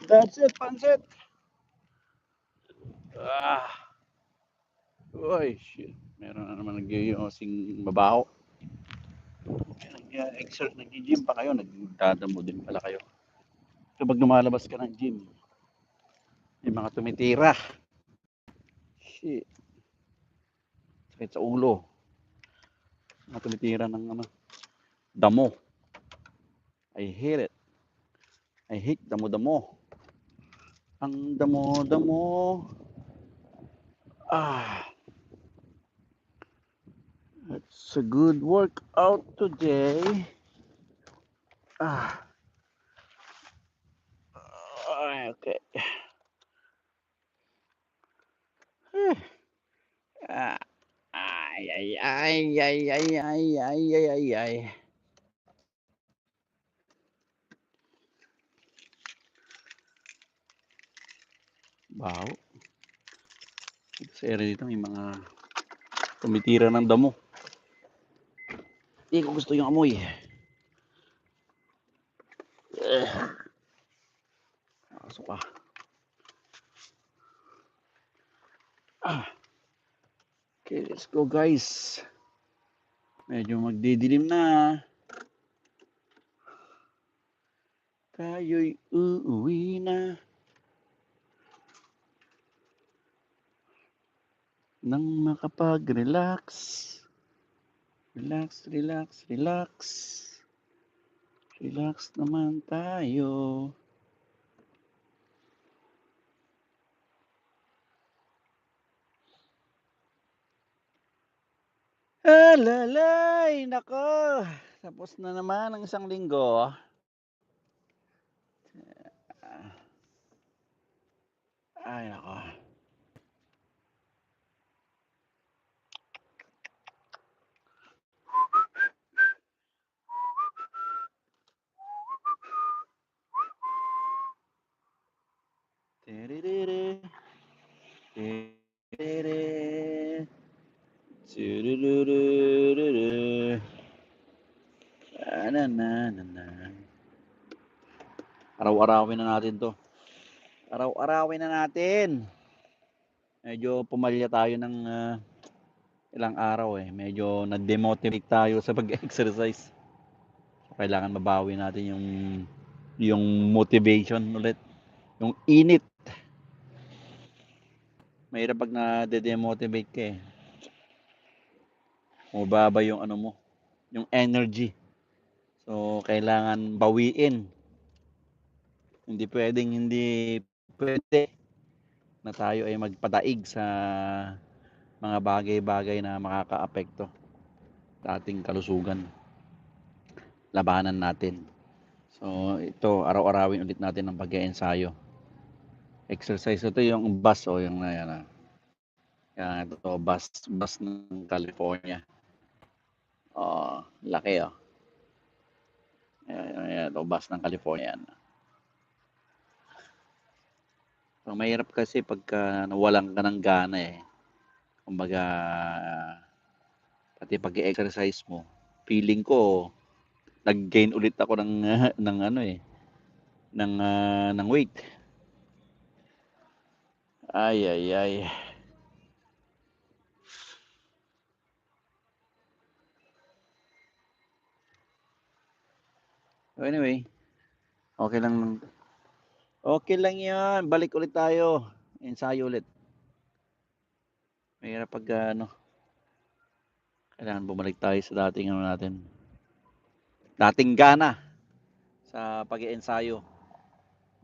That's it, pansit. Ah, uy, shit. Meron na naman nag-iosing mabaho. Nag-gym pa kayo, nagdadamo din pala kayo. Kapag lumalabas ka ng gym, may mga tumitira. Shit, sakit sa ulo. Mga tumitira ng ano, damo. I hate it. I hate damo-damo. Ang damo-damo. Ah, it's a good workout today. Ah, okay. Ah, ay, ay, ay, ay, ay, ay, ay, ay, ay, ay. Baho. Sa area dito may mga tumitira ng damo. Hindi ko gusto yung amoy. Nakasok ka. Okay, let's go guys. Medyo magdidilim na. Tayo'y uuwi na. Nang makapag-relax. Relax, relax, relax. Relax naman tayo. Alalay, nako. Tapos na naman ang isang linggo. Ay, nako. Tere-tere. Tere-tere. Turururururu. Na. Araw-arawin na natin to. Araw-arawin na natin. Medyo pumalya tayo ng ilang araw eh. Medyo na-demotivate tayo sa pag-exercise. Kailangan mabawi natin yung motivation ulit. Yung init. Mahirap pag na-demotivate ka eh. Mababa yung ano mo, yung energy. So, kailangan bawiin. Hindi pwede na tayo ay magpadaig sa mga bagay-bagay na makakaapekto sa ating kalusugan. Labanan natin. So, ito, araw-arawin ulit natin ang pag-iensayo. Exercise ito yung bus o yung na yan. Yan, ito, bus ng California. Oh, laki oh. Ayan, ito, bus ng California yan. So, mahirap kasi pagka nawalan ka ng gana eh. Kumbaga, pati pag-exercise mo, feeling ko, nag-gain ulit ako ng, ng ano eh, ng weight. Ay, ay, ay. So anyway, okay lang. Okay lang yan. Balik ulit tayo. Ensayo ulit. Mahirap pag kailangan bumalik tayo sa dating ano natin. Dating gana sa pag-iensayo.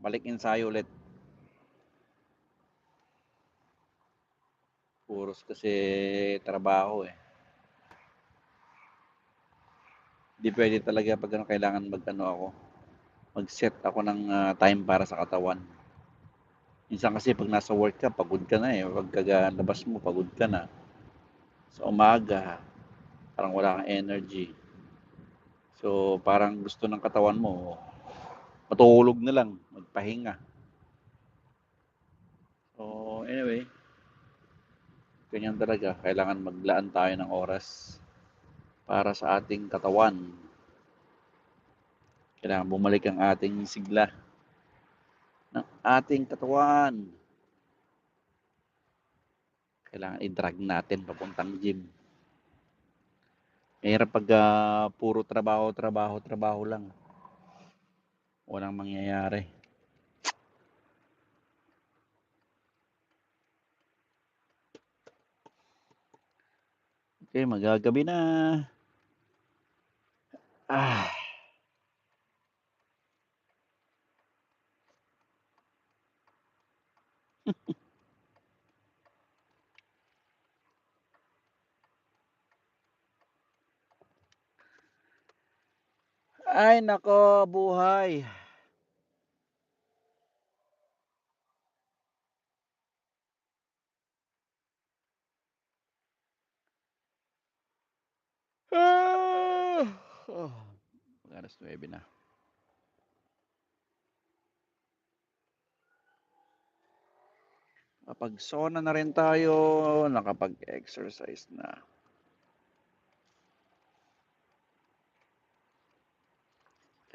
Balik ensayo ulit. Puros kasi trabaho eh. Hindi pwede talaga pag kailangan ako. Mag-set ako ng time para sa katawan. Minsan kasi pag nasa work ka, pagod ka na eh. Pagkalabas mo, pagod ka na. Sa umaga, parang wala kang energy. So, parang gusto ng katawan mo, matulog na lang, magpahinga. So, anyway, ganyan talaga. Kailangan maglaan tayo ng oras para sa ating katawan. Kailangan bumalik ang ating sigla. ng ating katawan. Kailangan i-drag natin papuntang gym. Mahirap pag puro trabaho lang. Walang mangyayari. Okay, magagabi na. Ah. Ay nako, buhay. Oh, alas 9 na. Kapag sauna na rin tayo, nakapag-exercise na.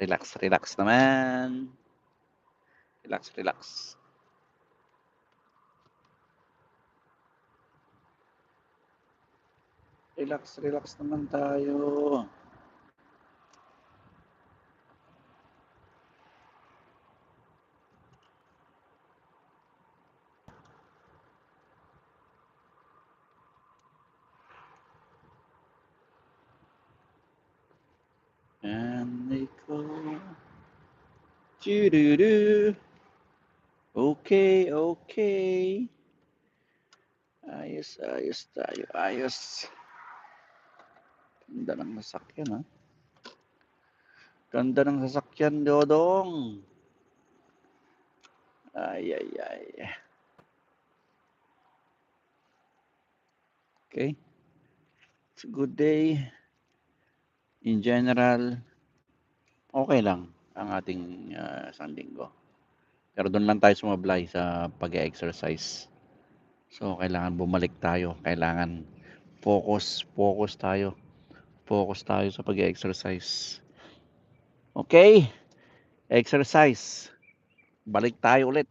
Relax, relax naman. Relax, relax. Relax, relax naman tayo. And ikaw. Choo-doo-doo. Okay, okay. Ayos, ayos tayo, ayos. Ganda ng sasakyan, ha? Ganda ng sasakyan, Dodong. Ay, ay, ay. Okay. It's a good day. In general, okay lang ang ating isang linggo. Pero doon lang tayo sumablay sa pag-exercise. So, kailangan bumalik tayo. Kailangan focus tayo. Focus tayo sa pag-exercise. Okay, exercise. Balik tayo ulit.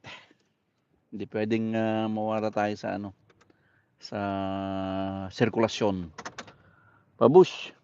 Hindi pwedeng mawala tayo sa sa sirkulasyon. Pabush!